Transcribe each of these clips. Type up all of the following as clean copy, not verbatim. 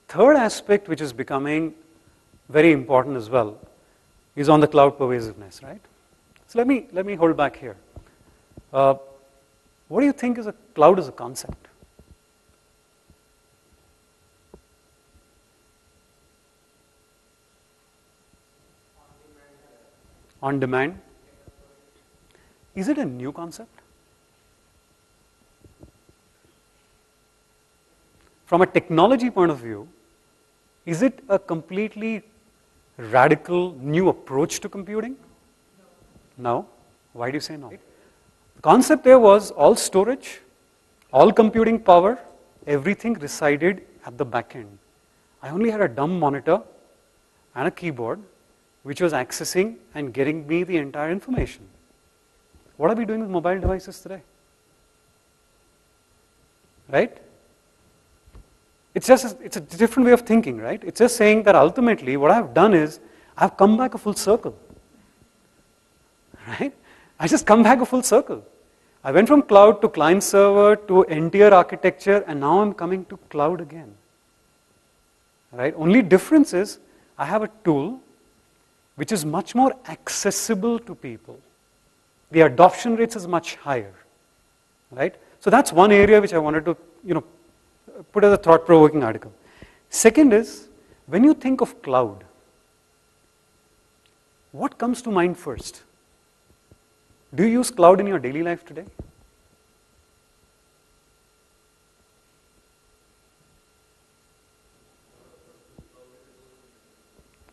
third aspect which is becoming very important as well is on the cloud pervasiveness, right? So let me hold back here. What do you think is a cloud as a concept? On demand. Is it a new concept? From a technology point of view, is it a completely radical new approach to computing? No. Why do you say no? The concept there was all storage, all computing power, everything resided at the back end. I only had a dumb monitor and a keyboard which was accessing and getting me the entire information. What are we doing with mobile devices today? Right? It's a different way of thinking, right? It's just saying that ultimately what I've done is I've come back a full circle. Right? I just come back a full circle. I went from cloud to client server to entire architecture, and now I'm coming to cloud again. Right? Only difference is I have a tool which is much more accessible to people. The adoption rates is much higher. Right? So that's one area which I wanted to, put as a thought-provoking article. Second is, when you think of cloud, what comes to mind first? Do you use cloud in your daily life today?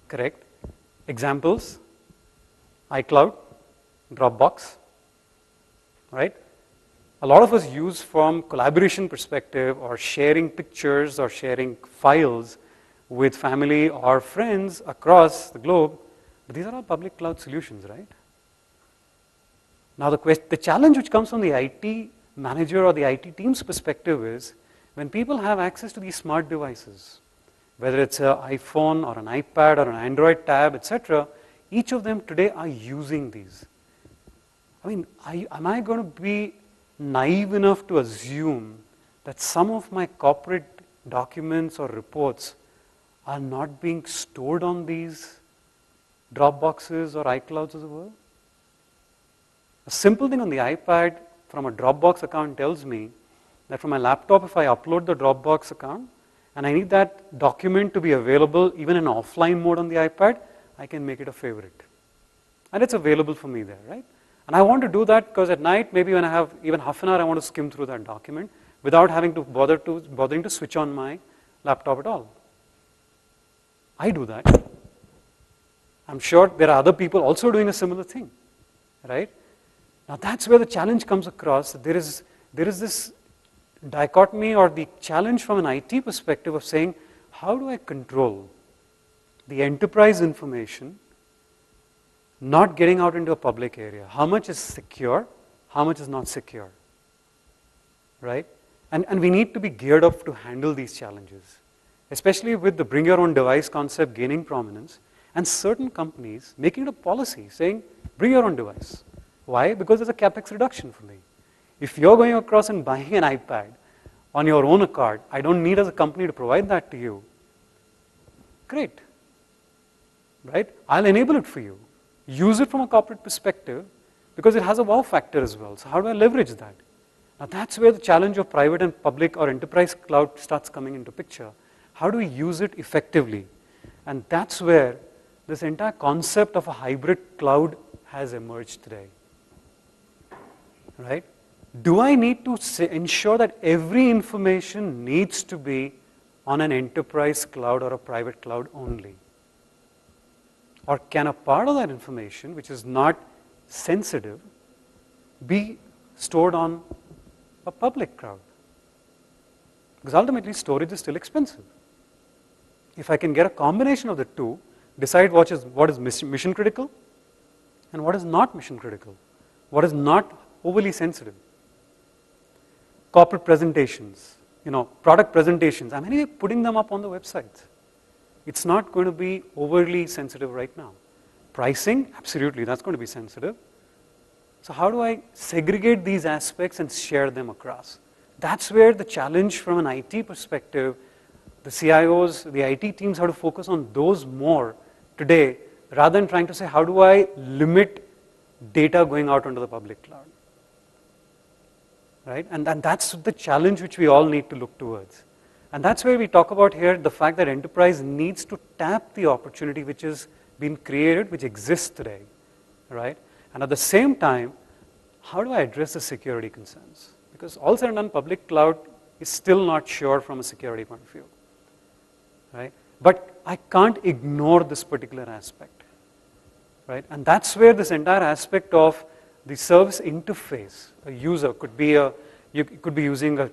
Correct. Examples, iCloud, Dropbox, right? A lot of us use from collaboration perspective or sharing pictures or sharing files with family or friends across the globe, but these are all public cloud solutions, right? Now the challenge which comes from the IT manager or the IT team's perspective is when people have access to these smart devices, whether it's an iPhone or an iPad or an Android tab, etc., each of them today are using these. I mean, am I going to be naive enough to assume that some of my corporate documents or reports are not being stored on these Dropboxes or iClouds of the world? A simple thing on the iPad from a Dropbox account tells me that from my laptop, if I upload the Dropbox account and I need that document to be available even in offline mode on the iPad, I can make it a favorite. And it's available for me there, right? And I want to do that because at night, maybe when I have even half an hour, I want to skim through that document without having to bothering to switch on my laptop at all. I do that. I'm sure there are other people also doing a similar thing, right? Now that's where the challenge comes across. There is this dichotomy or the challenge from an IT perspective of saying, how do I control the enterprise information not getting out into a public area? How much is secure? How much is not secure? Right? And we need to be geared up to handle these challenges, especially with the bring your own device concept gaining prominence and certain companies making it a policy saying, bring your own device. Why? Because there's a capex reduction for me. If you're going across and buying an iPad on your own accord, I don't need as a company to provide that to you. Great. Right? I'll enable it for you. Use it from a corporate perspective because it has a wow factor as well. So how do I leverage that? Now that's where the challenge of private and public or enterprise cloud starts coming into picture. How do we use it effectively? And that's where this entire concept of a hybrid cloud has emerged today. Right? Do I need to ensure that every information needs to be on an enterprise cloud or a private cloud only? Or can a part of that information, which is not sensitive, be stored on a public cloud? Because ultimately storage is still expensive. If I can get a combination of the two, decide what is mission critical and what is not mission critical, what is not overly sensitive. Corporate presentations, product presentations, I'm anyway putting them up on the websites. It's not going to be overly sensitive right now. Pricing, absolutely, that's going to be sensitive. So how do I segregate these aspects and share them across? That's where the challenge from an IT perspective the CIOs, the IT teams have to focus on those more today rather than trying to say, how do I limit data going out onto the public cloud? Right? And that's the challenge which we all need to look towards. And that's where we talk about here the fact that enterprise needs to tap the opportunity which has been created, which exists today, right? And at the same time, how do I address the security concerns? Because all said and done, public cloud is still not sure from a security point of view, right? But I can't ignore this particular aspect, right? And that's where this entire aspect of the service interface, a user could be you could be using a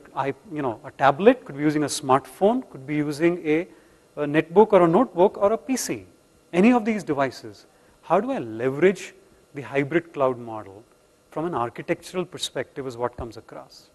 tablet, could be using a smartphone, could be using a netbook or a notebook or a PC, any of these devices. How do I leverage the hybrid cloud model from an architectural perspective is what comes across.